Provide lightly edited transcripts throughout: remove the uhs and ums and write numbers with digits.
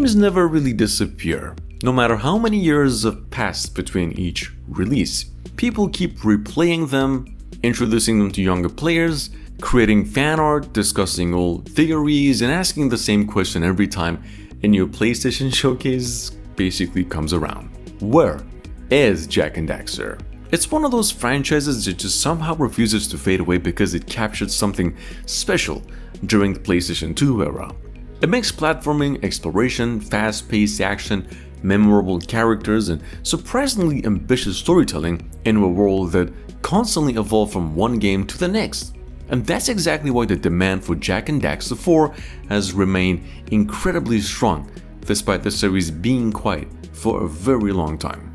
games never really disappear. No matter how many years have passed between each release, people keep replaying them, introducing them to younger players, creating fan art, discussing old theories, and asking the same question every time a new PlayStation showcase basically comes around. Where is Jak and Daxter? It's one of those franchises that just somehow refuses to fade away because it captured something special during the PlayStation 2 era. It makes platforming, exploration, fast-paced action, memorable characters, and surprisingly ambitious storytelling in a world that constantly evolved from one game to the next. And that's exactly why the demand for Jak and Daxter 4 has remained incredibly strong, despite the series being quiet for a very long time.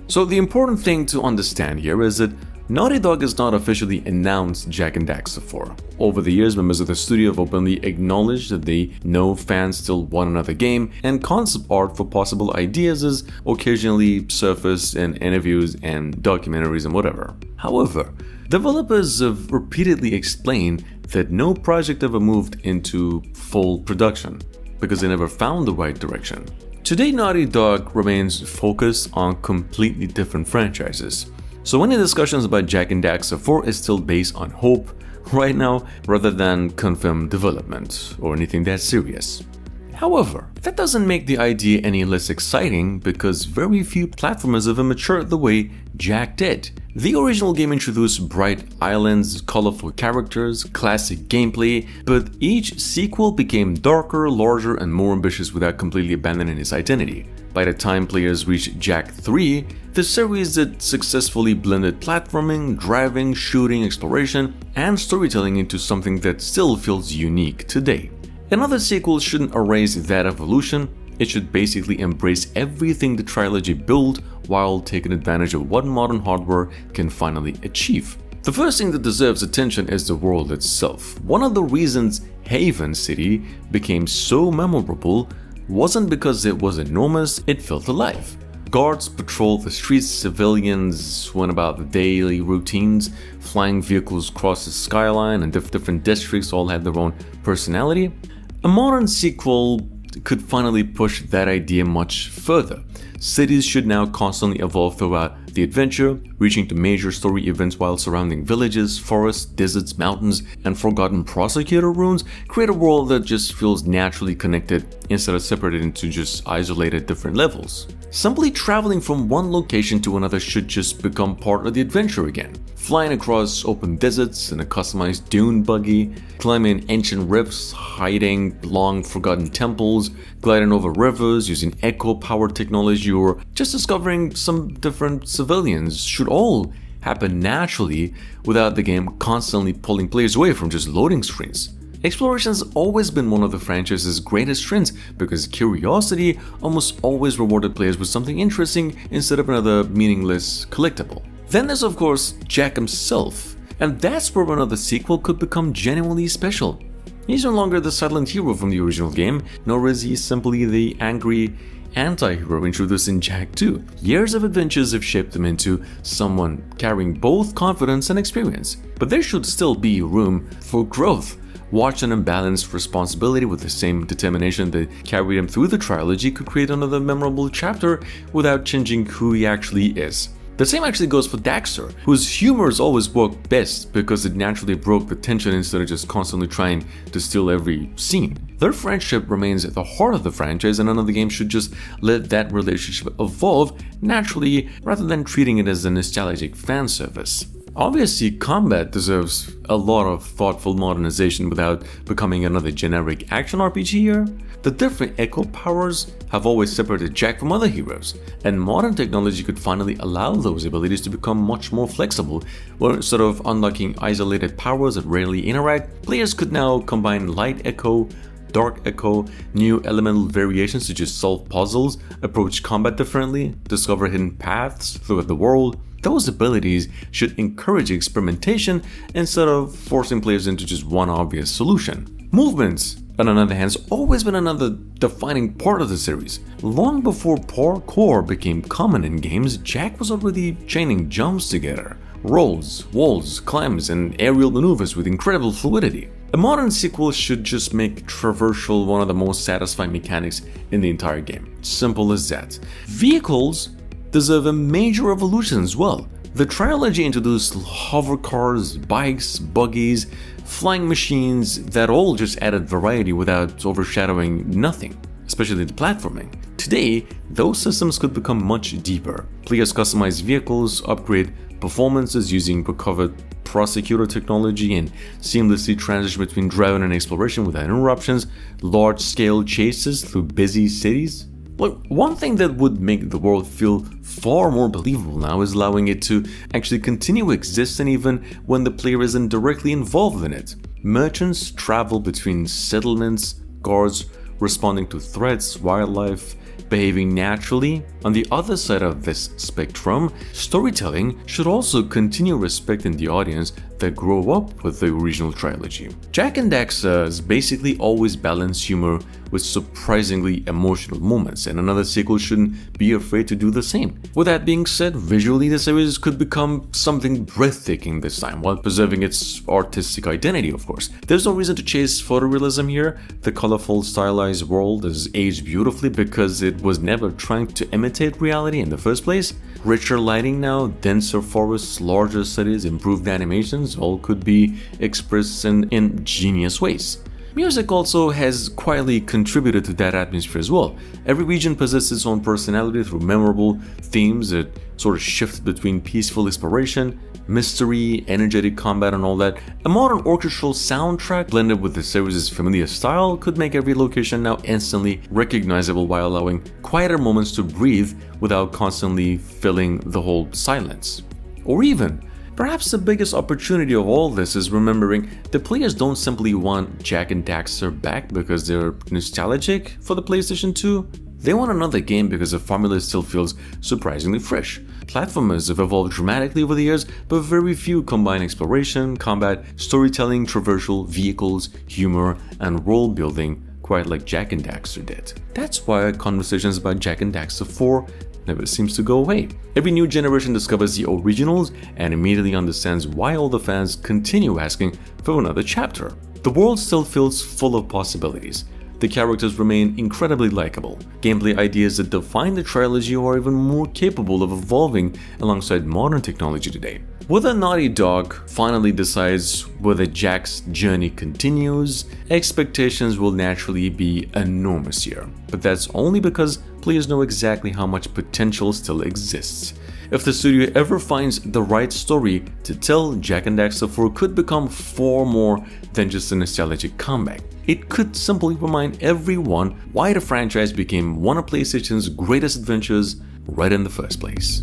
So the important thing to understand here is that Naughty Dog has not officially announced Jak and Daxter 4. Over the years, members of the studio have openly acknowledged that they know fans still want another game, and concept art for possible ideas has occasionally surfaced in interviews and documentaries and whatever. However, developers have repeatedly explained that no project ever moved into full production because they never found the right direction. Today, Naughty Dog remains focused on completely different franchises. So any discussions about Jak and Daxter 4 is still based on hope right now rather than confirmed development or anything that serious. However, that doesn't make the idea any less exciting because very few platformers ever matured the way Jak did. The original game introduced bright islands, colorful characters, classic gameplay, but each sequel became darker, larger, and more ambitious without completely abandoning its identity. By the time players reached Jak 3, the series had successfully blended platforming, driving, shooting, exploration, and storytelling into something that still feels unique today. Another sequel shouldn't erase that evolution, it should basically embrace everything the trilogy built while taking advantage of what modern hardware can finally achieve. The first thing that deserves attention is the world itself. One of the reasons Haven City became so memorable wasn't because it was enormous, it felt alive. Guards patrolled the streets, civilians went about the daily routines, flying vehicles crossed the skyline, and different districts all had their own personality. A modern sequel could finally push that idea much further. Cities should now constantly evolve throughout the adventure, reaching to major story events while surrounding villages, forests, deserts, mountains, and forgotten prosecutor ruins, create a world that just feels naturally connected instead of separated into just isolated different levels. Simply traveling from one location to another should just become part of the adventure again. Flying across open deserts in a customized dune buggy, climbing ancient rifts, hiding long forgotten temples, gliding over rivers using echo-powered technology, or just discovering some different civilians should all happen naturally without the game constantly pulling players away from just loading screens. Exploration has always been one of the franchise's greatest strengths because curiosity almost always rewarded players with something interesting instead of another meaningless collectible. Then there's of course Jak himself, and that's where another sequel could become genuinely special. He's no longer the silent hero from the original game, nor is he simply the angry anti-hero introduced in Jak 2. Years of adventures have shaped him into someone carrying both confidence and experience. But there should still be room for growth. Watching him balance responsibility with the same determination that carried him through the trilogy could create another memorable chapter without changing who he actually is. The same actually goes for Daxter, whose humor has always worked best because it naturally broke the tension instead of just constantly trying to steal every scene. Their friendship remains at the heart of the franchise, and another game should just let that relationship evolve naturally rather than treating it as a nostalgic fan service. Obviously, combat deserves a lot of thoughtful modernization without becoming another generic action RPG here. The different echo powers have always separated Jak from other heroes, and modern technology could finally allow those abilities to become much more flexible, where instead of unlocking isolated powers that rarely interact, players could now combine light echo, dark echo, new elemental variations to just solve puzzles, approach combat differently, discover hidden paths throughout the world. Those abilities should encourage experimentation instead of forcing players into just one obvious solution. Movements, on another hand, has always been another defining part of the series. Long before parkour became common in games, Jak was already chaining jumps together, rolls, walls, climbs, and aerial maneuvers with incredible fluidity. A modern sequel should just make traversal one of the most satisfying mechanics in the entire game. Simple as that. Vehicles deserve a major evolution as well. The trilogy introduced hover cars, bikes, buggies, flying machines that all just added variety without overshadowing nothing, especially the platforming. Today, those systems could become much deeper. Players customize vehicles, upgrade performances using recovered prosecutor technology, and seamlessly transition between driving and exploration without interruptions, large-scale chases through busy cities. Look, one thing that would make the world feel far more believable now is allowing it to actually continue existing even when the player isn't directly involved in it. Merchants travel between settlements, guards responding to threats, wildlife behaving naturally. On the other side of this spectrum, storytelling should also continue respecting the audience that grew up with the original trilogy. Jak and Daxter has basically always balanced humor with surprisingly emotional moments, and another sequel shouldn't be afraid to do the same. With that being said, visually the series could become something breathtaking this time, while preserving its artistic identity, of course. There's no reason to chase photorealism here. The colorful, stylized world is aged beautifully because it was never trying to imitate reality in the first place. Richer lighting now, denser forests, larger cities, improved animations, all could be expressed in ingenious ways. Music also has quietly contributed to that atmosphere as well. Every region possesses its own personality through memorable themes that sort of shift between peaceful exploration, mystery, energetic combat, and all that. A modern orchestral soundtrack blended with the series' familiar style could make every location now instantly recognizable while allowing quieter moments to breathe without constantly filling the whole silence. Or even, perhaps the biggest opportunity of all this is remembering the players don't simply want Jak and Daxter back because they're nostalgic for the PlayStation 2. They want another game because the formula still feels surprisingly fresh. Platformers have evolved dramatically over the years, but very few combine exploration, combat, storytelling, traversal, vehicles, humor, and world building quite like Jak and Daxter did. That's why conversations about Jak and Daxter 4 never seems to go away. Every new generation discovers the originals and immediately understands why all the fans continue asking for another chapter. The world still feels full of possibilities. The characters remain incredibly likable. Gameplay ideas that define the trilogy are even more capable of evolving alongside modern technology today. Whether Naughty Dog finally decides whether Jak's journey continues, expectations will naturally be enormous here. But that's only because players know exactly how much potential still exists. If the studio ever finds the right story to tell, Jak and Daxter 4 could become far more than just a nostalgic comeback. It could simply remind everyone why the franchise became one of PlayStation's greatest adventures right in the first place.